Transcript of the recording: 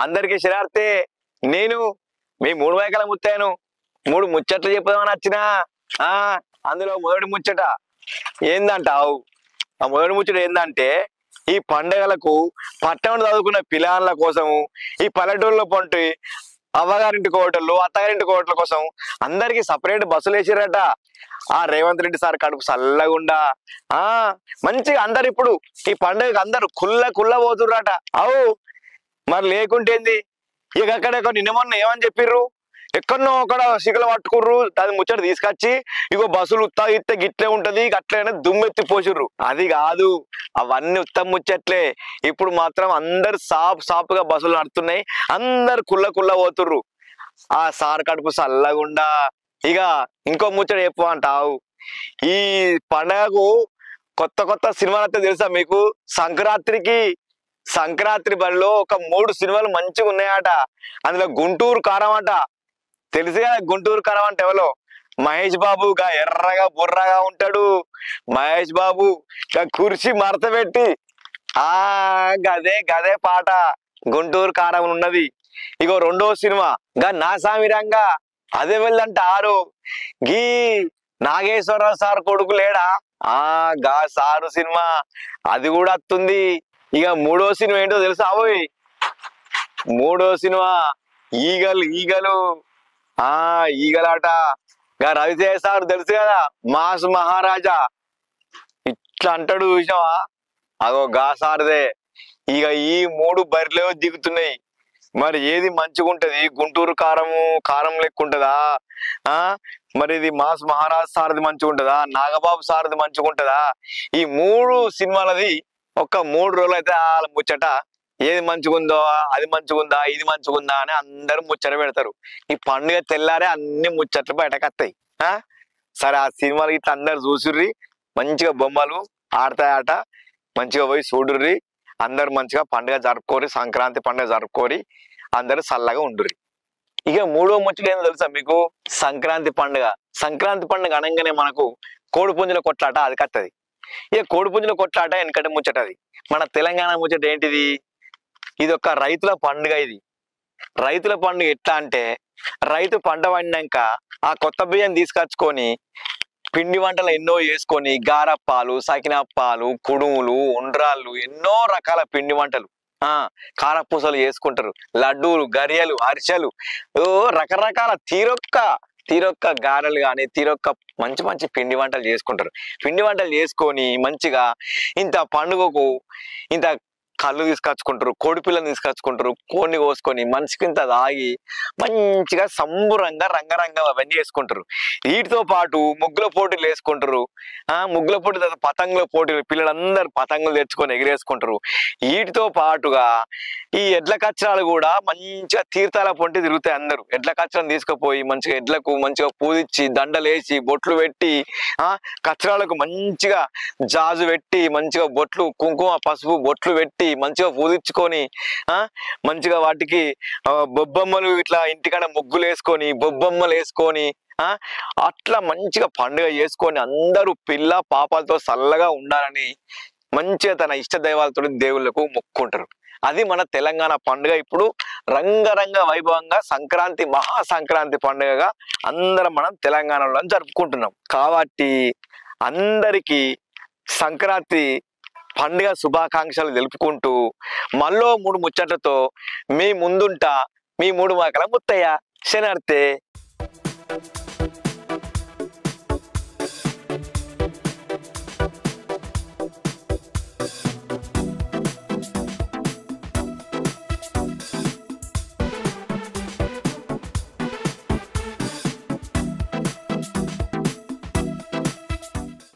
అందరికి శరార్తే. నేను మీ మూడు వైకల ముత్తాను. మూడు ముచ్చట్లు చెప్పుదామని వచ్చినా. అందులో మొదటి ముచ్చట ఏందంటావు? ఆ మొదటి ముచ్చట ఏందంటే, ఈ పండుగలకు పట్టణం చదువుకున్న పిల్లల కోసము, ఈ పల్లెటూరులో పొంటి అవ్వగారింటి కోటలు, అత్తగారింటి కోటల కోసం అందరికి సపరేట్ బస్సులు వేసిరట. ఆ రేవంత్ రెడ్డి సార్ కడుపు చల్లగుండా మంచిగా అందరు ఇప్పుడు ఈ పండుగకి అందరు కుల్ల పోతుర్రట. అవు మరి లేకుంటేంది? ఇక అక్కడ నిన్న మొన్న ఏమని చెప్పిర్రు, ఎక్కడనో అక్కడ సిగలు పట్టుకుర్రు, దాని ముచ్చట తీసుకొచ్చి ఇగో బస్సులు ఉత్తా ఇస్తే గిట్లే ఉంటది గట్లనే దుమ్మెత్తి పోసిర్రు. అది కాదు, అవన్నీ ఉత్తమ ముచ్చట్లే. ఇప్పుడు మాత్రం అందరు సాపుగా బస్సులు నడుతున్నాయి, అందరు కుల్ల పోతుర్రు. ఆ సార్ కడుపు చల్లగుండా. ఇక ఇంకో ముచ్చట చెప్పు అంటావు. ఈ పండగకు కొత్త సినిమాలు అయితే తెలుసా మీకు? సంక్రాంతి బరిలో ఒక 3 సినిమాలు మంచిగా ఉన్నాయట. అందులో గుంటూరు కారం అట. తెలుసు కదా గుంటూరు కారం అంటే ఎవరో? మహేష్ బాబు ఎర్రగా బుర్రగా ఉంటాడు. మహేష్ బాబు కుర్చీ మడత పెట్టి గదే పాట గుంటూరు కారం ఉన్నది. ఇగో రెండో సినిమా నా సామిరంగా, అదే వెళ్ళంట 6 గీ నాగేశ్వరరావు సార్ కొడుకు లేడా? గా సారు సినిమా అది కూడా వస్తుంది. ఇక మూడో సినిమా ఏంటో తెలుసా? మూడో సినిమా ఈగలు ఈగలాట. రవితేజ సార్ తెలుసు కదా, మాస్ మహారాజా ఇట్లా అంటాడు, చూసావా? అగో గా సార్దే. ఇక ఈ 3 బరిలో దిగుతున్నాయి. మరి ఏది మంచిగా ఉంటది? గుంటూరు కారం లెక్క ఉంటదా? మరి ఇది మాస్ మహారాజ్ సార్ది మంచిగా ఉంటదా? నాగబాబు సార్ది మంచిగా ఉంటదా? ఈ 3 సినిమాలది ఒక 3 రోజులు అయితే వాళ్ళ ముచ్చట ఏది మంచిగుందో, అది మంచిగుందా, ఇది మంచిగుందా అని అందరూ ముచ్చట పెడతారు. ఈ పండుగ తెల్లారే అన్ని ముచ్చట్లు బయటకు. సరే, ఆ సినిమాలు ఇట్లా అందరు చూసుర్రి. మంచిగా బొమ్మలు ఆడతాయట, మంచిగా పోయి చూడుర్రి. అందరు మంచిగా పండుగ జరుపుకోరి, సంక్రాంతి పండుగ జరుపుకోరి, అందరు చల్లగా ఉండుర్రి. ఇక మూడో ముచ్చట ఏందో తెలుసా మీకు? సంక్రాంతి పండుగ అనగానే మనకు కోడిపుంజుల కొట్లాట అది కత్తది. ఇక కోడిపుంజుల కొట్లాట వెనకటి ముచ్చట. అది మన తెలంగాణ ముచ్చట ఏంటిది? ఇది ఒక రైతుల పండుగ. ఇది రైతుల పండుగ ఎట్లా అంటే, రైతు పంట పండినాక ఆ కొత్త బియ్యం తీసుకొచ్చుకొని పిండి వంటలు ఎన్నో చేసుకొని గారప్పాలు, సకినప్పాలు, కుడుములు, ఉండ్రాళ్ళు, ఎన్నో రకాల పిండి వంటలు, కారపూసలు చేసుకుంటారు. లడ్డూలు, గరియలు, అరిసెలు, రకరకాల తీరొక్క గారెలు కానీ తీరొక్క మంచి పిండి వంటలు చేసుకుంటారు. పిండి వంటలు చేసుకొని మంచిగా ఇంత పండుగకు ఇంత కళ్ళు తీసుకొచ్చుకుంటారు, కోడిపిల్లని తీసుకొచ్చుకుంటారు, కోడిని కోసుకొని మనిషికి ఇంత తాగి మంచిగా సంబురంగా రంగరంగం అవన్నీ చేసుకుంటారు. వీటితో పాటు ముగ్గుల పోటీలు వేసుకుంటారు. ముగ్గుల పోటీ తర్వాత పతంగుల పోటీలు, పిల్లలందరూ పతంగులు తెచ్చుకొని ఎగిరేసుకుంటారు. వీటితో పాటుగా ఈ ఎడ్ల కచ్చరాలు కూడా మంచిగా తీర్థాల పొంటి తిరుగుతాయి. అందరూ ఎడ్ల కచ్చరాలు తీసుకుపోయి మంచిగా ఎడ్లకు మంచిగా పూజించి దండలేసి బొట్లు పెట్టి, కచ్చరాలకు మంచిగా జాజు పెట్టి మంచిగా బొట్లు, కుంకుమ పసుపు బొట్లు పెట్టి మంచిగా పూజించుకొని మంచిగా వాటికి బొబ్బమ్మలు ఇట్లా ఇంటికాడ ముగ్గులు వేసుకొని బొబ్బమ్మలు వేసుకొని అట్లా మంచిగా పండుగ చేసుకొని అందరూ పిల్ల పాపాలతో చల్లగా ఉండాలని మంచిగా తన ఇష్ట దైవాలతో దేవుళ్ళకు మొక్కుంటారు. అది మన తెలంగాణ పండుగ. ఇప్పుడు రంగరంగ వైభవంగా సంక్రాంతి, మహాసంక్రాంతి పండుగగా అందరం మనం తెలంగాణలో జరుపుకుంటున్నాం. కాబట్టి అందరికీ సంక్రాంతి పండుగ శుభాకాంక్షలు తెలుపుకుంటూ మళ్ళీ 3 ముచ్చట్లతో మీ ముందుంటా. మీ 3 మాకల ముత్తయ్య. శనార్థే.